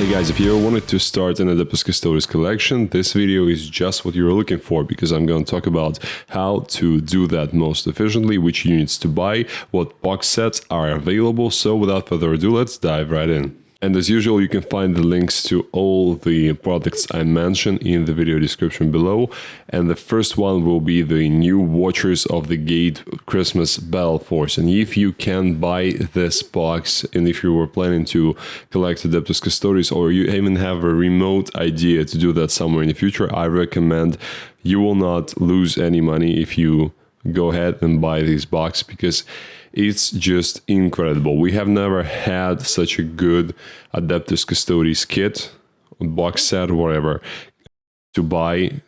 Hey guys, if you wanted to start an Adeptus Custodes collection, this video is just what you're looking for, because I'm going to talk about how to do that most efficiently, which units to buy, what box sets are available. So without further ado, let's dive right in. And as usual, you can find the links to all the products I mentioned in the video description below. And the first one will be the new Watchers of the Gate Christmas Battle Force. And if you can buy this box, and if you were planning to collect Adeptus Custodes, or you even have a remote idea to do that somewhere in the future, I recommend you will not lose any money if you go ahead and buy this box, because it's just incredible. We have never had such a good Adeptus Custodes kit, box set, whatever, to buy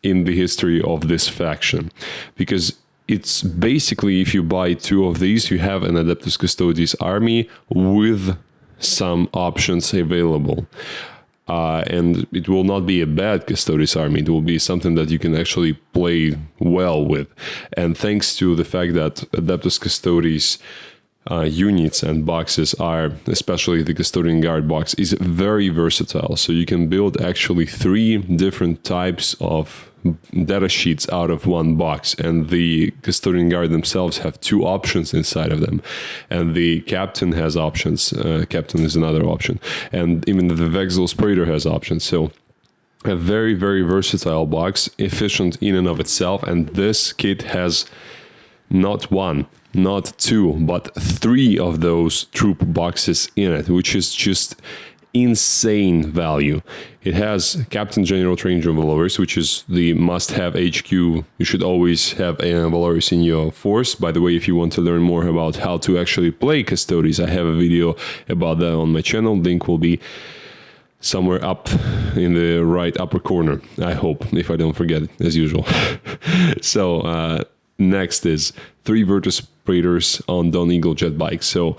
in the history of this faction. Because it's basically, if you buy two of these, you have an Adeptus Custodes army with some options available. And it will not be a bad Custodes army, it will be something that you can actually play well with. And thanks to the fact that Adeptus Custodes units and boxes are, especially the Custodian Guard box, is very versatile. So you can build actually 3 different types of data sheets out of one box, and the Custodian Guard themselves have 2 options inside of them, and the Captain has options. Captain is another option, and even the Vexel Praetor has options. So a very, very versatile box, efficient in and of itself. And this kit has not 1, not 2, but 3 of those troop boxes in it, which is just insane value. It has Captain General Trainer Valorous, which is the must-have HQ. You should always have a Valorous in your force. By the way, if you want to learn more about how to actually play Custodes, I have a video about that on my channel. Link will be somewhere up in the right upper corner, I hope, if I don't forget it, as usual. So next is 3 Virtus Praetors on Dawn Eagle jet bikes. So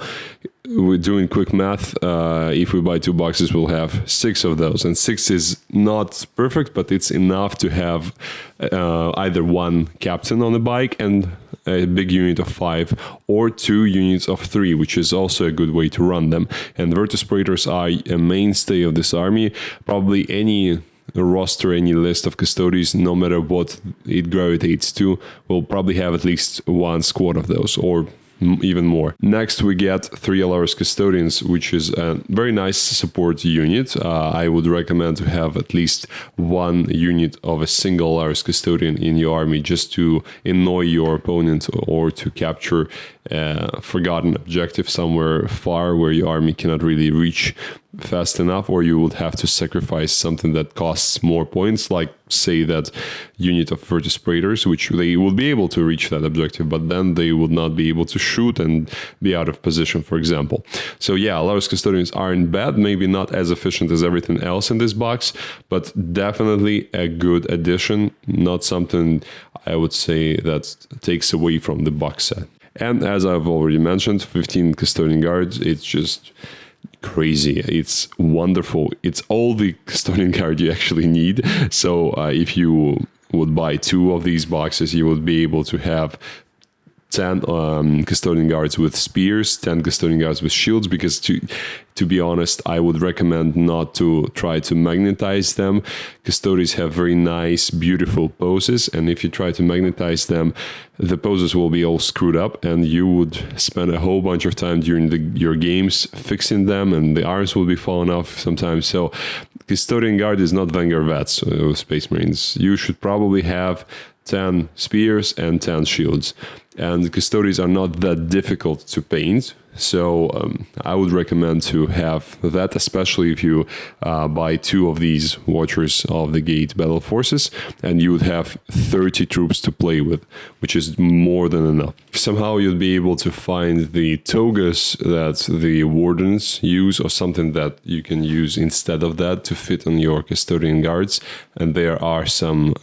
we're doing quick math. If we buy 2 boxes, we'll have 6 of those, and 6 is not perfect, but it's enough to have either 1 captain on the bike and a big unit of 5, or 2 units of 3, which is also a good way to run them. And Virtus Praetors are a mainstay of this army. Probably any roster, any list of Custodes, no matter what it gravitates to, will probably have at least 1 squad of those, or even more. Next, we get 3 Alaris Custodians, which is a very nice support unit. I would recommend to have at least 1 unit of a single Alaris Custodian in your army, just to annoy your opponent or to capture a forgotten objective somewhere far where your army cannot really reach fast enough, or you would have to sacrifice something that costs more points, like say that unit of Virtus Praetors, which they would be able to reach that objective, but then they would not be able to shoot and be out of position, for example. So yeah, Alaris Custodians aren't bad, maybe not as efficient as everything else in this box, but definitely a good addition, not something I would say that takes away from the box set. And as I've already mentioned, 15 Custodian Guards, it's just crazy. It's wonderful. It's all the Custodian Guard you actually need. So if you would buy 2 of these boxes, you would be able to have 10 Custodian Guards with spears, 10 Custodian Guards with shields, because to be honest, I would recommend not to try to magnetize them. Custodes have very nice, beautiful poses, and if you try to magnetize them, the poses will be all screwed up, and you would spend a whole bunch of time during your games fixing them, and the arms will be falling off sometimes. So Custodian Guard is not Vanguard Vets, Space Marines. You should probably have 10 spears and 10 shields. And Custodes are not that difficult to paint, so I would recommend to have that, especially if you buy 2 of these Watchers of the Gate Battle Forces, and you would have 30 troops to play with, which is more than enough. Somehow you'd be able to find the togas that the Wardens use, or something that you can use instead of that to fit on your Custodian Guards, and there are some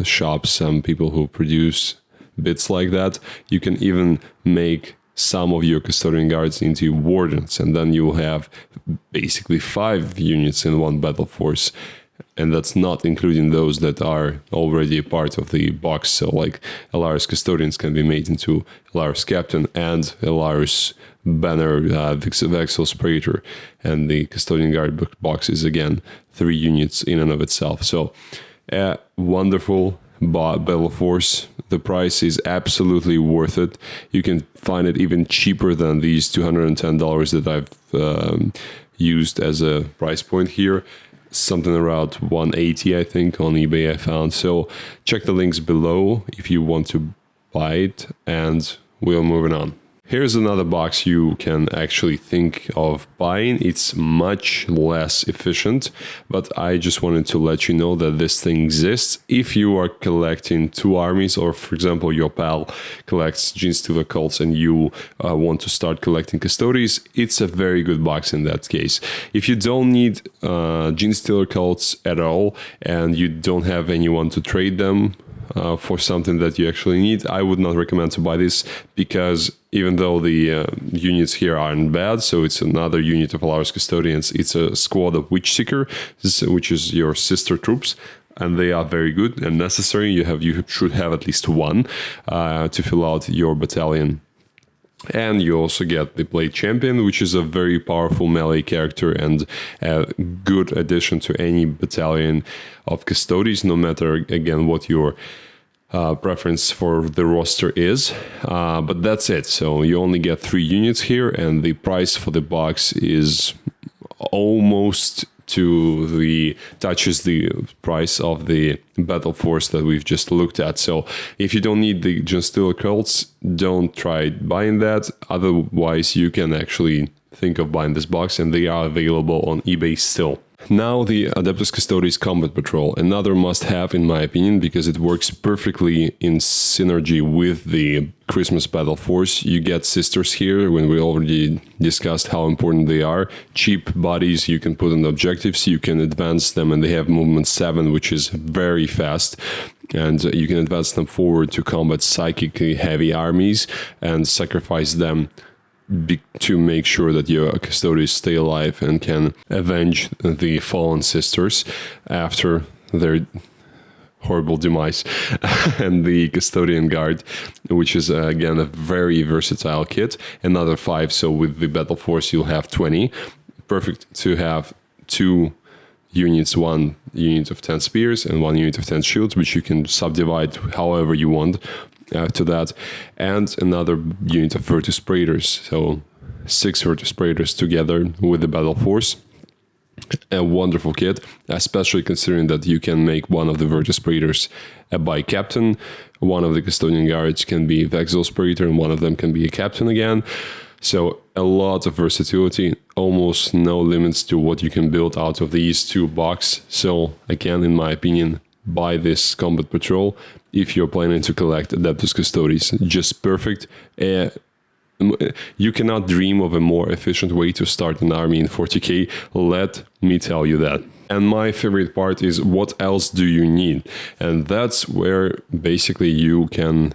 shops, some people who produce bits like that. You can even make some of your Custodian Guards into Wardens, and then you will have basically 5 units in one battle force. And that's not including those that are already a part of the box. So like Alaris Custodians can be made into Alaris Captain and Alaris banner Vexel and the Custodian Guard box is again 3 units in and of itself. So a wonderful Battle Force. The price is absolutely worth it. You can find it even cheaper than these $210 that I've used as a price point here. Something around 180, I think, on eBay I found. So check the links below if you want to buy it, and we're moving on. Here's another box you can actually think of buying. It's much less efficient, but I just wanted to let you know that this thing exists. If you are collecting 2 armies, or for example, your pal collects Genestealer cults and you want to start collecting Custodes, it's a very good box in that case. If you don't need Genestealer cults at all and you don't have anyone to trade them for something that you actually need, I would not recommend to buy this, because even though the units here aren't bad, so it's another unit of Alaris Custodians, it's a squad of Witchseeker, which is your sister troops, and they are very good and necessary. You should have at least 1 to fill out your battalion. And you also get the Blade Champion, which is a very powerful melee character and a good addition to any battalion of Custodes, no matter, again, what your preference for the roster is. But that's it. So you only get 3 units here, and the price for the box is almost touches the price of the Battle Force that we've just looked at. So if you don't need the Genestealer cults, don't try buying that. Otherwise, you can actually think of buying this box, and they are available on eBay still. Now the Adeptus Custodes Combat Patrol, another must-have in my opinion, because it works perfectly in synergy with the Christmas Battle Force. You get sisters here, when we already discussed how important they are. Cheap bodies you can put on objectives, you can advance them, and they have movement 7, which is very fast. And you can advance them forward to combat psychically heavy armies and sacrifice them to make sure that your Custodes stay alive and can avenge the fallen sisters after their horrible demise. And the Custodian Guard, which is again a very versatile kit, another 5, so with the Battle Force you'll have 20. Perfect to have 2 units, 1 unit of 10 spears and 1 unit of 10 shields, which you can subdivide however you want to that, and another unit of Virtus Praetors, so 6 Virtus Praetors together with the Battle Force. A wonderful kit, especially considering that you can make one of the Virtus Praetors a bike captain, one of the Custodian Guards can be Vexel's Praetor, and one of them can be a captain again. So a lot of versatility, almost no limits to what you can build out of these 2 boxes. So again, in my opinion, buy this Combat Patrol if you're planning to collect Adeptus Custodes. Just perfect. You cannot dream of a more efficient way to start an army in 40k, let me tell you that. And my favorite part is, what else do you need? And that's where basically you can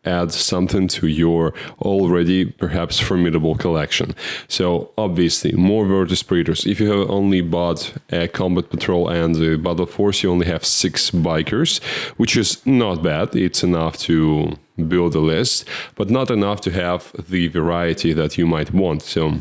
add something to your already perhaps formidable collection. So obviously more Virtus Praetors. If you have only bought a Combat Patrol and the Battle Force, you only have 6 bikers, which is not bad. It's enough to build a list, but not enough to have the variety that you might want. So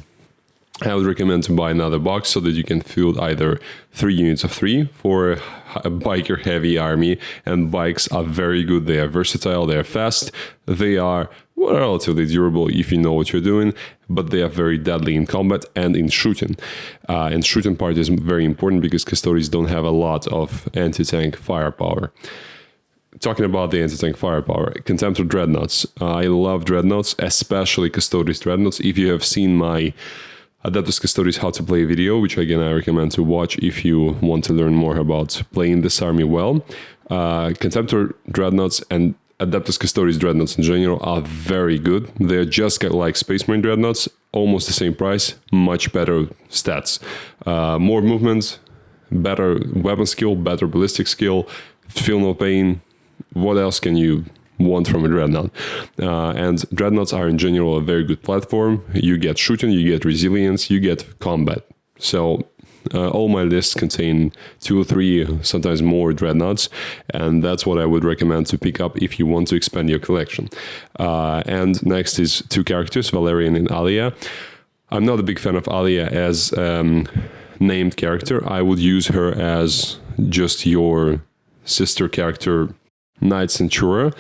I would recommend to buy another box so that you can field either 3 units of 3 for a biker heavy army, and bikes are very good. They are versatile, they are fast, they are relatively durable if you know what you're doing, but they are very deadly in combat and in shooting. And shooting part is very important because Custodes don't have a lot of anti-tank firepower. Talking about the anti-tank firepower, Contemptor Dreadnoughts. I love Dreadnoughts, especially Custodes Dreadnoughts. If you have seen my Adeptus Custodes How to Play video, which again I recommend to watch if you want to learn more about playing this army well. Contemptor Dreadnoughts and Adeptus Custodes Dreadnoughts in general are very good. They're just like Space Marine Dreadnoughts, almost the same price, much better stats. More movement, better weapon skill, better ballistic skill, feel no pain. What else can you want from a Dreadnought? And Dreadnoughts are in general a very good platform. You get shooting, you get resilience, you get combat. So all my lists contain 2 or 3, sometimes more dreadnoughts, and that's what I would recommend to pick up if you want to expand your collection. And next is 2 characters, Valerian and Alia. I'm not a big fan of Alia as named character. I would use her as just your sister character, Knight Centura,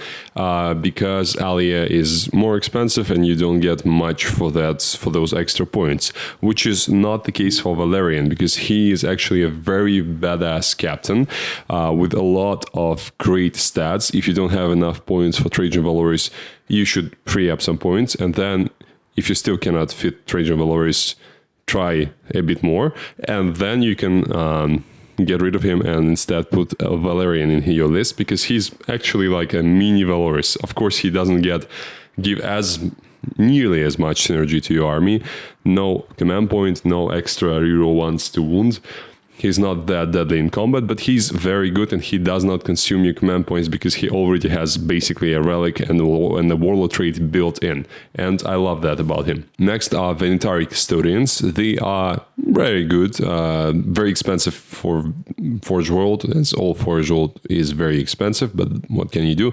because Alia is more expensive and you don't get much for those extra points, which is not the case for Valerian, because he is actually a very badass captain with a lot of great stats. If you don't have enough points for Trajan Valoris, you should free up some points, and then if you still cannot fit Trajan Valoris, try a bit more, and then you can get rid of him and instead put a Valerian in your list, because he's actually like a mini Valoris. Of course, he doesn't give nearly as much synergy to your army. No command point, no extra reroll ones to wound. He's not that deadly in combat, but he's very good, and he does not consume your command points because he already has basically a relic and a warlord trait built in. And I love that about him. Next are Venetari Custodians. They are very good, very expensive for Forge World, as all Forge World is very expensive, but what can you do?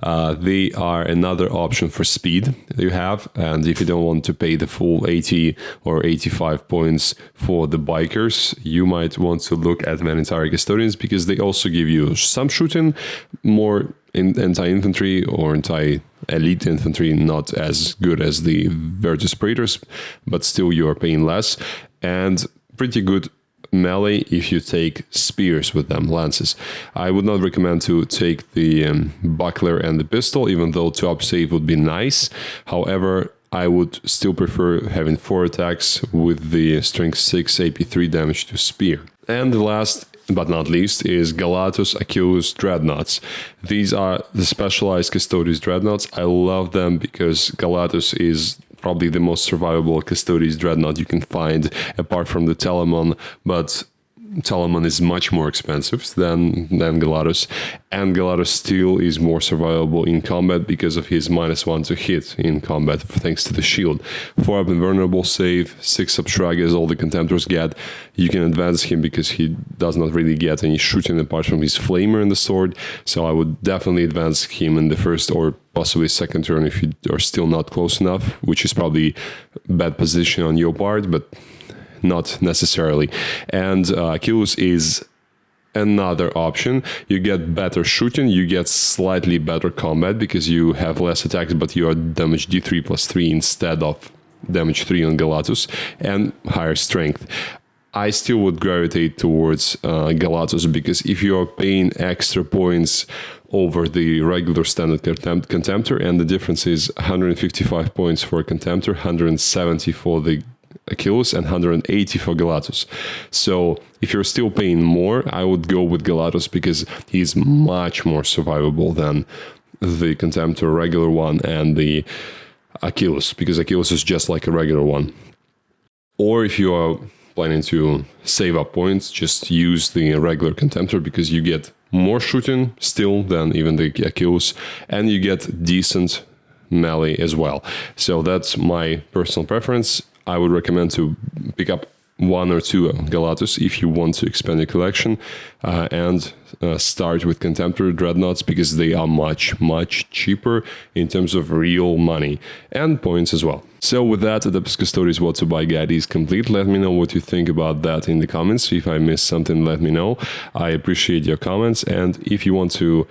They are another option for speed that you have, and if you don't want to pay the full 80 or 85 points for the bikers, you might want to look at Venetari Custodians, because they also give you some shooting, more anti-infantry or anti-elite infantry, not as good as the Virtus Praetors, but still you are paying less, and pretty good melee if you take spears with them, lances. I would not recommend to take the buckler and the pistol, even though top save would be nice. However, I would still prefer having 4 attacks with the strength 6 AP3 damage to spear. And the last but not least is Galatus Achilles Dreadnoughts. These are the specialized Custodes Dreadnoughts. I love them because Galatus is probably the most survivable Custodes Dreadnought you can find, apart from the Telamon, but Telamon is much more expensive than Galatus, and Galatus still is more survivable in combat because of his -1 to hit in combat, thanks to the shield. 4 up invulnerable save, 6 up shrug as all the contemptors get. You can advance him because he does not really get any shooting apart from his flamer and the sword, so I would definitely advance him in the first or possibly second turn if you are still not close enough, which is probably bad position on your part, but not necessarily. And Achilles is another option. You get better shooting, you get slightly better combat because you have less attacks, but you are damage D3 plus 3 instead of damage 3 on Galatus, and higher strength. I still would gravitate towards Galatus, because if you are paying extra points over the regular standard Contemptor, and the difference is 155 points for a Contemptor, 170 for the Achilles, and 180 for Galatus. So if you're still paying more, I would go with Galatus because he's much more survivable than the Contemptor regular one and the Achilles, because Achilles is just like a regular one. Or if you are planning to save up points, just use the regular Contemptor because you get more shooting still than even the Achilles, and you get decent melee as well. So that's my personal preference. I would recommend to pick up 1 or 2 Galatus if you want to expand your collection, and start with Contemptor Dreadnoughts because they are much cheaper in terms of real money and points as well. So with that, Adeptus Custodes What to Buy guide is complete. Let me know what you think about that in the comments. If I missed something, let me know. I appreciate your comments, and if you want to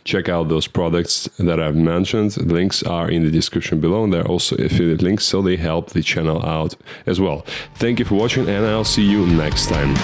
check out those products that I've mentioned, the links are in the description below, and they're also affiliate links, so they help the channel out as well. Thank you for watching, and I'll see you next time.